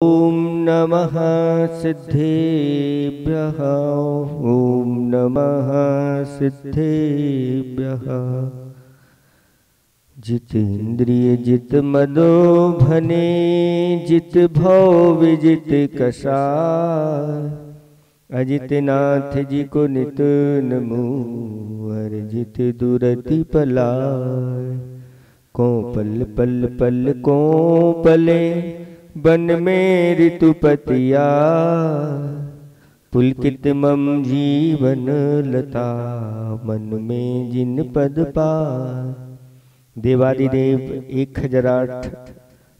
ओम नमः सिद्धेभ्यः। ओम नमः सिद्धेभ्यः। जितेन्द्रिय जित मदो भने, जित भव विजित कषाय। अजित नाथ जी को नित नमो, हर जित दुरति पलाय। को पल पल पल को पले, बन में ऋतुपतिया। पुलकित मम जीवन लता, मन में जिन पद पाय। देवादिदेव 1008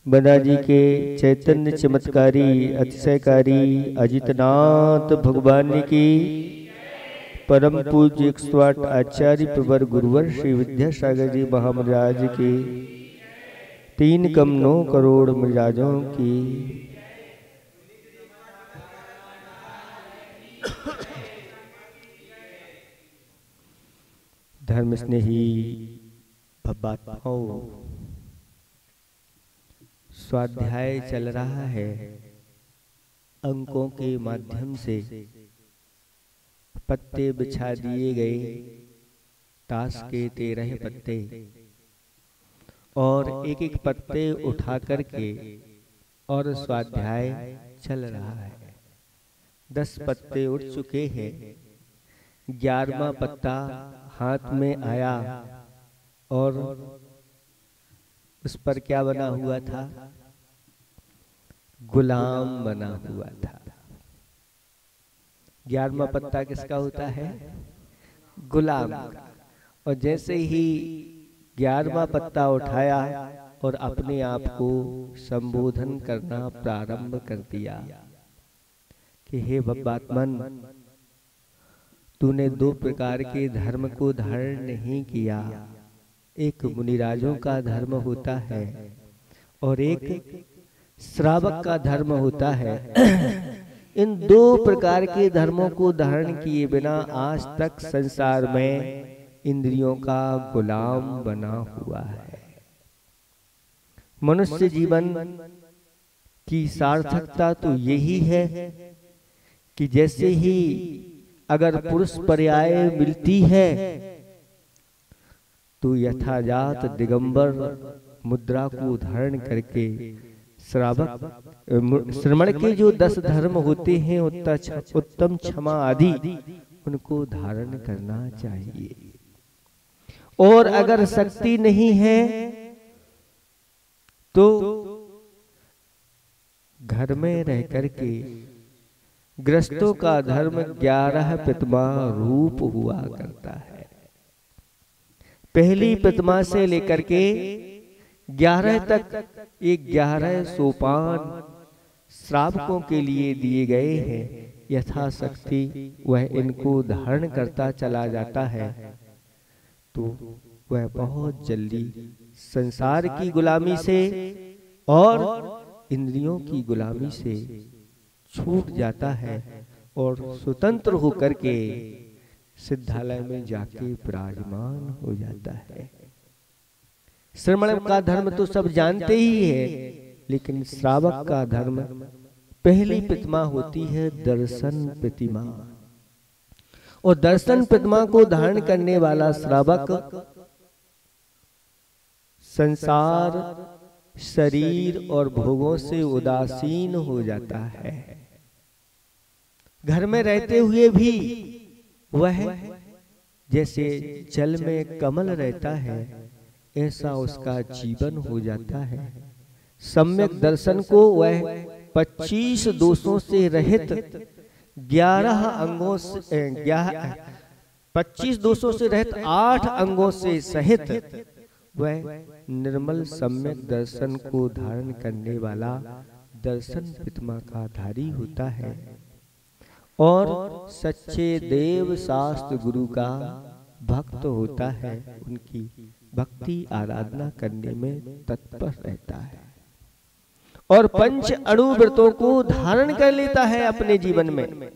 बदाजी के चैतन्य चमत्कारी अतिशयकारी अजितनाथ भगवान की परम पूज्य 108 आचार्य प्रवर गुरुवर श्री विद्यासागर जी महाराज की 3 कम 9 करोड़ मिजाजों की धर्म स्नेही भब्बात्माओं, स्वाध्याय चल रहा है। अंकों के माध्यम से पत्ते बिछा दिए गए, ताश के 13 पत्ते, और एक एक पत्ते उठा करके और स्वाध्याय चल रहा है। 10 पत्ते उठ चुके हैं। 11वां पत्ता हाथ में आया और उस पर क्या बना हुआ था? गुलाम बना हुआ था। 11वां पत्ता किसका होता है? गुलाम का। और जैसे ही 11वां पत्ता उठाया और अपने आप को संबोधन करना प्रारंभ कर दिया कि हे भब्बात्मन, तूने 2 प्रकार के धर्म को धारण नहीं किया। एक मुनिराजों का धर्म होता है और एक श्रावक का धर्म होता है। इन 2 प्रकार के धर्मों को धारण किए बिना आज तक संसार में इंद्रियों का गुलाम बना हुआ है। मनुष्य जीवन की सार्थकता तो यही है कि जैसे ही अगर पुरुष पर्याय मिलती है तो यथाजात दिगंबर मुद्रा को धारण करके श्रवण के जो 10 धर्म होते हैं, उत्तम, क्षमा आदि, उनको धारण करना चाहिए। और अगर शक्ति नहीं है तो घर में रह करके गृहस्थों का धर्म 11 प्रतिमा रूप हुआ करता है। पहली प्रतिमा से लेकर के 11 तक ये 11 सोपान श्रावकों के लिए दिए गए हैं। यथाशक्ति वह इनको धारण करता चला जाता है तो वह बहुत जल्दी संसार की गुलामी से और इंद्रियों की गुलामी से छूट जाता है और स्वतंत्र होकर के सिद्धालय में जाके विराजमान हो जाता है। श्रमण का धर्म तो सब जानते ही है, लेकिन श्रावक का धर्म पहली प्रतिमा होती है दर्शन प्रतिमा। और दर्शन प्रतिमा को धारण करने वाला श्रावक संसार, शरीर और भोगों से उदासीन हो जाता है। घर में रहते हुए भी वह जैसे जल में कमल रहता है, ऐसा उसका जीवन हो जाता है। सम्यक दर्शन को वह 25 दोषों से रहित 11 अंगों से 25 दोषों से रहित 8 अंगों से सहित वह निर्मल सम्यक दर्शन को धारण करने वाला दर्शन प्रतिमा का धारी होता है और सच्चे देव शास्त्र गुरु का भक्त होता है। उनकी भक्ति आराधना करने में तत्पर रहता है और 5 अणु व्रतों को धारण कर लेता है अपने जीवन में।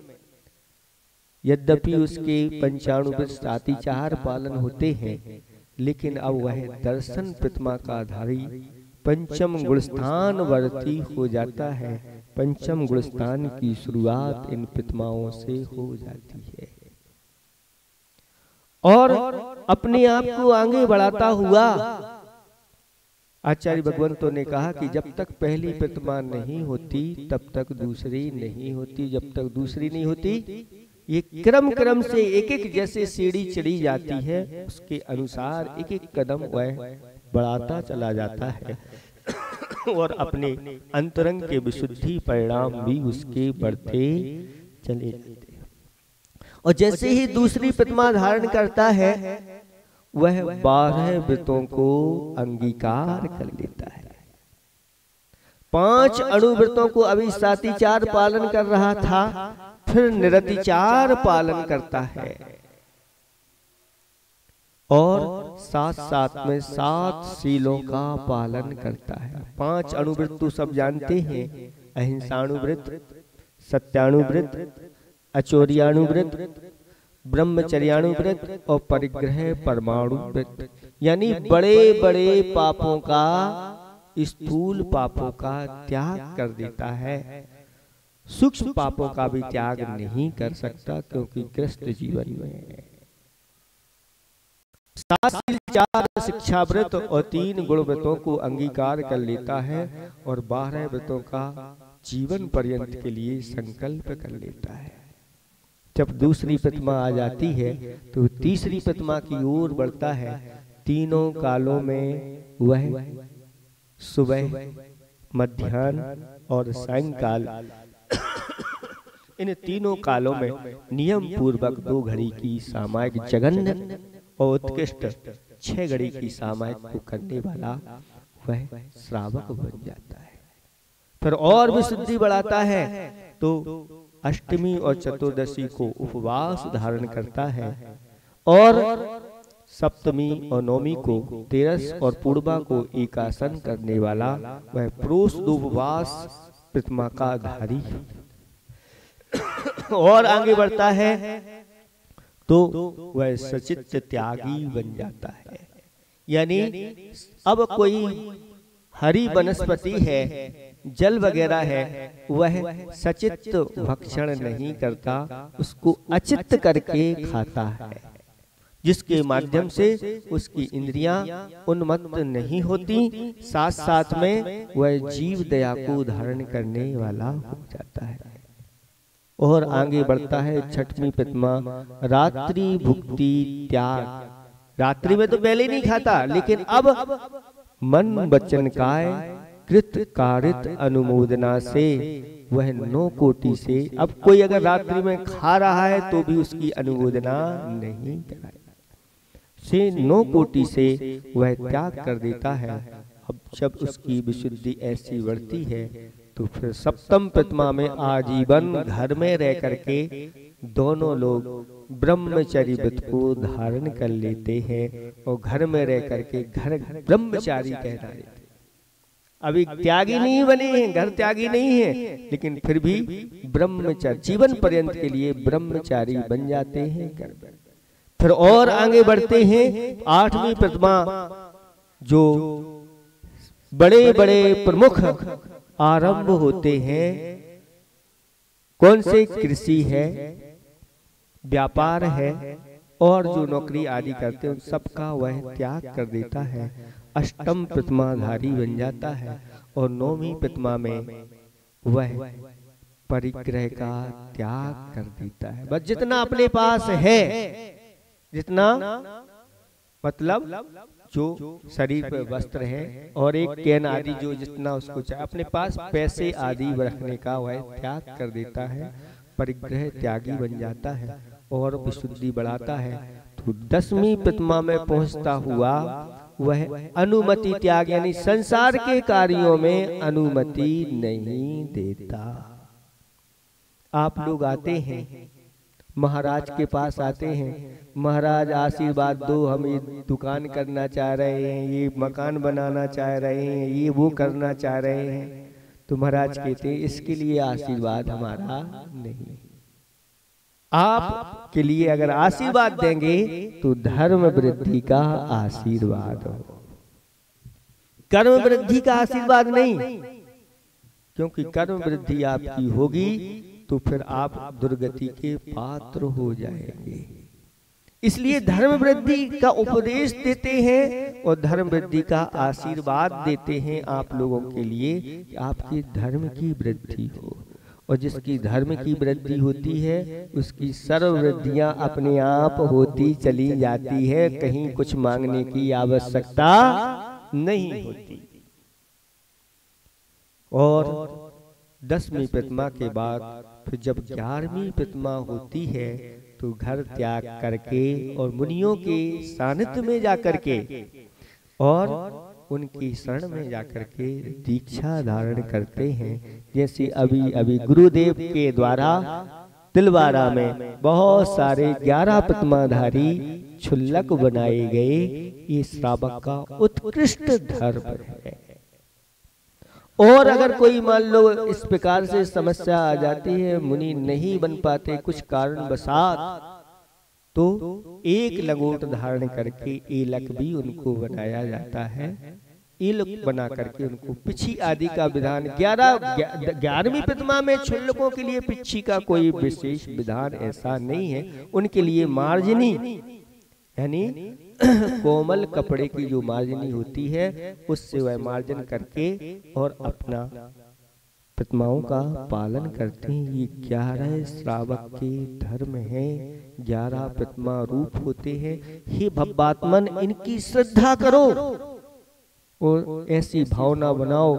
यद्यपि उसके 5 व्रत आतिचार पालन होते हैं, लेकिन अब वह दर्शन प्रतिमा का धारी पंचम गुणस्थान वर्ती हो जाता है। पंचम गुण स्थान की शुरुआत इन प्रतिमाओं से हो जाती है। और अपने आप को आगे बढ़ाता हुआ आचार्य भगवंतों ने कहा कि जब तक पहली प्रतिमा नहीं होती तब तक दूसरी नहीं होती, जब तक दूसरी नहीं होती ये क्रम क्रम से एक एक जैसे सीढ़ी चढ़ी जाती है, उसके अनुसार एक एक कदम वह बढ़ाता चला जाता है और अपने अंतरंग के विशुद्धि परिणाम भी उसके बढ़ते चले जाते हैं। और जैसे ही दूसरी प्रतिमा धारण करता है वह 12 व्रतों को अंगीकार कर लेता है। 5 अणुव्रतों को अभी सातिचार पालन कर रहा था, फिर निरतिचार पालन करता है और साथ साथ में 7 शीलों का पालन करता है। 5 अणुव्रत तो सब जानते हैं, अहिंसाणुव्रत, सत्याणुव्रत, अचौर्याणुव्रत, ब्रह्मचर्याणुव्रत और परिग्रह परमाणु व्रत। यानी बड़े बड़े पापों का, स्थूल पापों का त्याग कर देता है, सूक्ष्म पापों का भी त्याग नहीं कर सकता, क्योंकि ग्रस्त जीवन में 7 शील, 4 शिक्षा व्रत और 3 गुण व्रतों को अंगीकार कर लेता है और 12 व्रतों का जीवन पर्यंत के लिए संकल्प कर लेता है। जब दूसरी प्रतिमा आ जाती है तो तीसरी प्रतिमा की ओर बढ़ता है। तीनों कालों में वह सुबह, मध्याह्न और सायंकाल इन तीनों कालों में नियम पूर्वक 2 घड़ी की सामायिक जघन्य और उत्कृष्ट 6 घड़ी की सामायिक को करने वाला वह श्रावक बन जाता है। फिर और भी शुद्धि बढ़ाता है तो अष्टमी और चतुर्दशी को उपवास धारण करता है और सप्तमी और नवमी को तेरस और पूर्वा को एकासन करने वाला वह पुरुष उपवास प्रतिमा का धारी और आगे बढ़ता है तो वह सचित्त त्यागी बन जाता है। यानी अब कोई हरी वनस्पति है, जल वगैरह है, वह सचित्त भक्षण नहीं करता, उसको अचित्त करके खाता है, जिसके माध्यम से उसकी इंद्रियां उन्मत्त नहीं होती, साथ साथ में वह जीव दया को धारण करने वाला हो जाता है। और आगे बढ़ता है 6वीं प्रतिमा रात्रि भुक्ति त्याग। रात्रि में तो पहले नहीं खाता, लेकिन अब मन वचन काय कृत कारित अनुमोदना से वह 9 कोटि से, अब कोई अगर रात्रि में खा रहा है तो भी उसकी अनुमोदना नहीं कराएगा, से 9 कोटि से वह त्याग कर देता है। अब जब उसकी विशुद्धि ऐसी बढ़ती है तो फिर सप्तम प्रतिमा में आजीवन घर में रह करके दोनों लोग ब्रह्मचारी व्रत को धारण कर लेते हैं और घर में रह करके घर ब्रह्मचारी कहला देते हैं। अभी त्यागी नहीं बने हैं, घर त्यागी नहीं है, लेकिन फिर भी ब्रह्मचारी जीवन पर्यंत के लिए ब्रह्मचारी बन जाते हैं। फिर और आगे बढ़ते हैं 8वीं प्रतिमा, जो बड़े बड़े प्रमुख आरंभ होते हैं। कौन से? कृषि है, व्यापार है और जो नौकरी आदि करते हैं उन सबका वह त्याग कर देता है। अष्टम प्रतिमाधारी बन जाता है और 9वीं प्रतिमा में वह परिग्रह का त्याग कर देता है। बस जितना अपने पास है, जितना मतलब जो शरीर पर वस्त्र है और एक कैन आदि जो जितना उसको चाहिए, अपने पास पैसे आदि रखने का वह त्याग कर देता है, परिग्रह त्यागी बन जाता है और विशुद्धि बढ़ाता है। तो 10वीं प्रतिमा में पहुंचता हुआ वह अनुमति त्याग, यानी संसार के कार्यों में अनुमति नहीं देता। आप लोग आते हैं महाराज के पास आते हैं, महाराज आशीर्वाद दो, हम ये दुकान करना चाह रहे हैं, ये मकान बनाना चाह रहे हैं, ये वो करना चाह रहे हैं, तो महाराज कहते हैं इसके लिए आशीर्वाद हमारा नहीं। आप के लिए अगर आशीर्वाद देंगे तो धर्म वृद्धि का आशीर्वाद हो, कर्म वृद्धि का आशीर्वाद नहीं। क्योंकि कर्म वृद्धि आपकी होगी तो फिर आप दुर्गति के पात्र हो जाएंगे। इसलिए धर्म वृद्धि का उपदेश देते हैं और धर्म वृद्धि का आशीर्वाद देते हैं आप लोगों के लिए कि आपके धर्म की वृद्धि हो। और जिसकी धर्म की वृद्धि होती है उसकी सर्व वृद्धियां अपने आप होती चली जाती है, कहीं कुछ मांगने की आवश्यकता नहीं होती। और 10वीं प्रतिमा के बाद फिर जब 11वीं प्रतिमा होती है तो घर त्याग करके और मुनियों के सानिध्य में जाकर के और उनकी शरण में जाकर के दीक्षा धारण करते हैं। जैसे अभी अभी गुरुदेव के द्वारा तिलवारा में बहुत सारे 11 प्रतिमाधारी क्षुल्लक बनाए गए। ये श्रावक का उत्कृष्ट धर्म है। और अगर कोई मान लो इस प्रकार से समस्या आ जाती है, मुनि नहीं बन पाते कुछ कारण बसात, तो एक लंगोट धारण करके एलक भी उनको बनाया जाता है। एलक बना करके उनको पिछी आदि का विधान 11वीं प्रतिमा में क्षुल्लकों के लिए पिछी का कोई विशेष विधान ऐसा नहीं है। उनके लिए मार्जनी यानी कोमल कपड़े की जो मार्जनी होती है उससे वह मार्जन करके और अपना प्रतिमाओं का पालन करते हैं। ये 11 श्रावक के धर्म है, 11 प्रतिमा रूप होते हैं। हे भव्यात्मन, इनकी श्रद्धा करो और ऐसी भावना बनाओ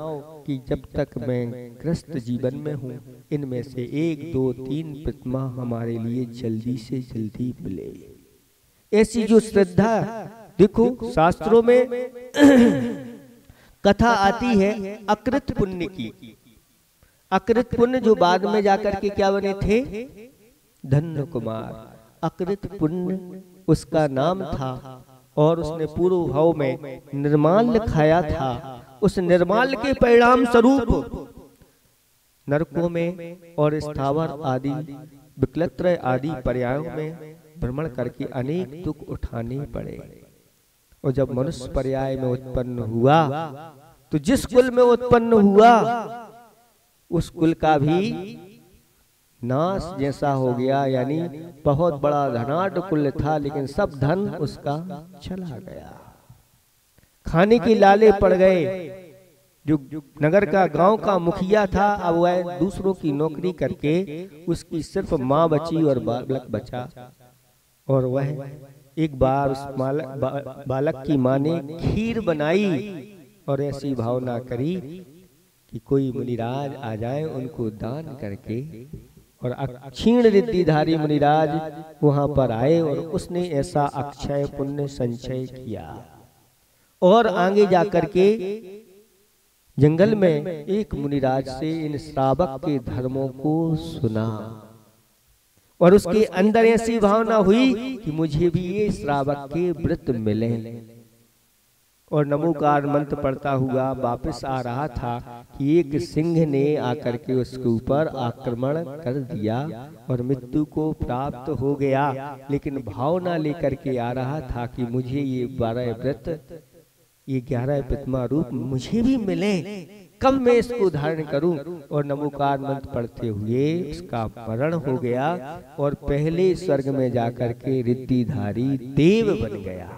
कि जब तक मैं ग्रस्त जीवन में हूँ इनमें से 1, 2, 3 प्रतिमा हमारे लिए जल्दी से जल्दी मिले। ऐसी जो श्रद्धा, देखो शास्त्रों में कथा आती है अकृत पुण्य की। अकृत पुण्य जो बाद में जाकर के क्या बने थे, धन्य कुमार। अकृत पुण्य उसका नाम था और उसने पूर्व भाव में निर्माल्य खाया था। उस निर्माल्य के परिणाम स्वरूप नरकों में और स्थावर आदि विकलत्र आदि पर्यायों में भ्रमण करके अनेक दुख उठाने पड़े। और जब मनुष्य पर्याय में उत्पन्न हुआ तो जिस कुल में उत्पन्न हुआ उस कुल का भी नाश जैसा हो गया। यानी बहुत बड़ा धनाढ़ कुल था लेकिन सब धन उसका चला गया। खाने के लाले पड़ गए। जो नगर का गांव का मुखिया था अब वह दूसरों की नौकरी करके उसकी सिर्फ माँ बची और बालक बचा। और वह एक बार उस बालक की माँ ने खीर बनाई और ऐसी भावना करी कि कोई मुनिराज आ जाए उनको दान करके। और अक्षीण रिद्धिधारी मुनिराज वहां पर आए और उसने ऐसा अक्षय पुण्य संचय किया। और आगे जाकर के जंगल में एक मुनिराज से इन श्रावक के धर्मों को सुना और उसके अंदर ऐसी भावना हुई कि मुझे भी ये श्रावक के व्रत मिले। और नमोकार मंत्र पढ़ता हुआ वापस आ रहा था कि एक सिंह ने आकर के उसके ऊपर आक्रमण कर दिया और मृत्यु को प्राप्त हो गया। लेकिन भावना लेकर के आ रहा था कि मुझे ये 12 व्रत, ये 11 प्रतिमा रूप मुझे भी मिले, कब मैं इसको धारण करूं। और नमोकार मंत्र पढ़ते हुए उसका मरण हो गया और पहले स्वर्ग में जाकर के रिद्धिधारी देव बन गया।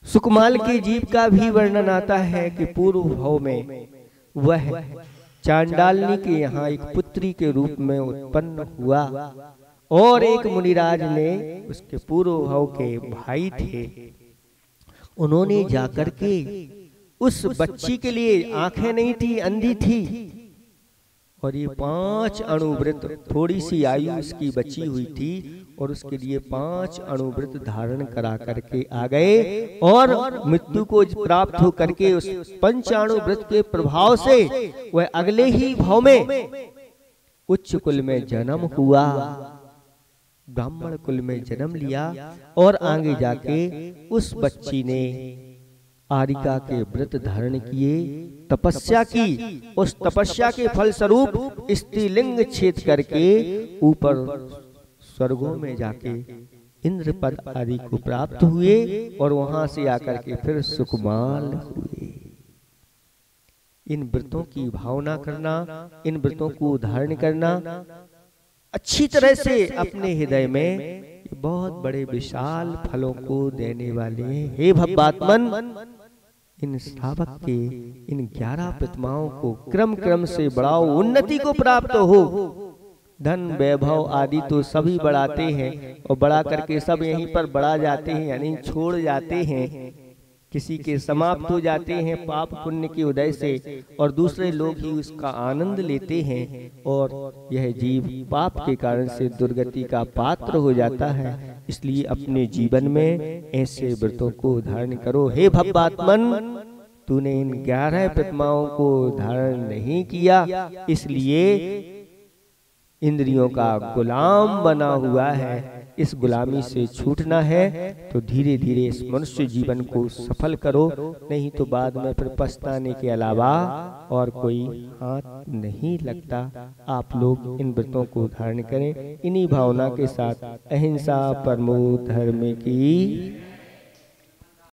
सुकमाल के जीव का भी वर्णन आता है कि पूर्व भाव में वह चांडालनी के यहाँ एक पुत्री के रूप में उत्पन्न हुआ और एक मुनिराज ने, उसके पूर्व भाव के भाई थे, उन्होंने जाकर के उस बच्ची के लिए, आंखें नहीं थी, अंधी थी, और ये 5 अणुव्रत, थोड़ी सी आयु उसकी बची हुई थी और उसके लिए 5 अणुव्रत धारण करा करके आ गए और मृत्यु को प्राप्त हो करके उस 5 अणुव्रत के प्रभाव से वह अगले ही भाव में उच्च कुल में जन्म हुआ, ब्राह्मण कुल में जन्म लिया। और आगे जाके उस बच्ची ने आरिका के व्रत धारण किए, तपस्या की। उस तपस्या के फल स्वरूप स्त्रीलिंग छेद करके ऊपर स्वर्गों में जाके इंद्र पद आदि को प्राप्त हुए और वहां से आकर के फिर सुकुमाल हुए। इन व्रतों की भावना करना, इन व्रतों को धारण करना अच्छी तरह से अपने हृदय में बहुत बड़े विशाल फलों को देने वाले हैं। हे भव्यात्मन, इन श्रावक के इन 11 प्रतिमाओं को क्रम क्रम से बढ़ाओ, उन्नति को प्राप्त हो। धन वैभव आदि तो सभी बढ़ाते हैं और बढ़ा करके सब यहीं पर बढ़ा जाते हैं, यानी छोड़ जाते हैं, किसी के समाप्त हो जाते हैं पाप पुण्य के उदय से, और दूसरे लोग ही उसका आनंद लेते हैं और यह जीव पाप के कारण से दुर्गति का पात्र हो जाता है। इसलिए अपने जीवन में ऐसे व्रतों को धारण करो। हे भव्यात्मन, तूने इन 11 प्रतिमाओं को धारण नहीं किया, इसलिए इंद्रियों का गुलाम बना हुआ है। इस गुलामी से छूटना है तो धीरे धीरे इस मनुष्य जीवन को सफल करो, नहीं तो बाद में फिर पछताने के अलावा और कोई हाथ नहीं लगता। आप लोग इन व्रतों को धारण करें इन्हीं भावना के साथ। अहिंसा परमो धर्म की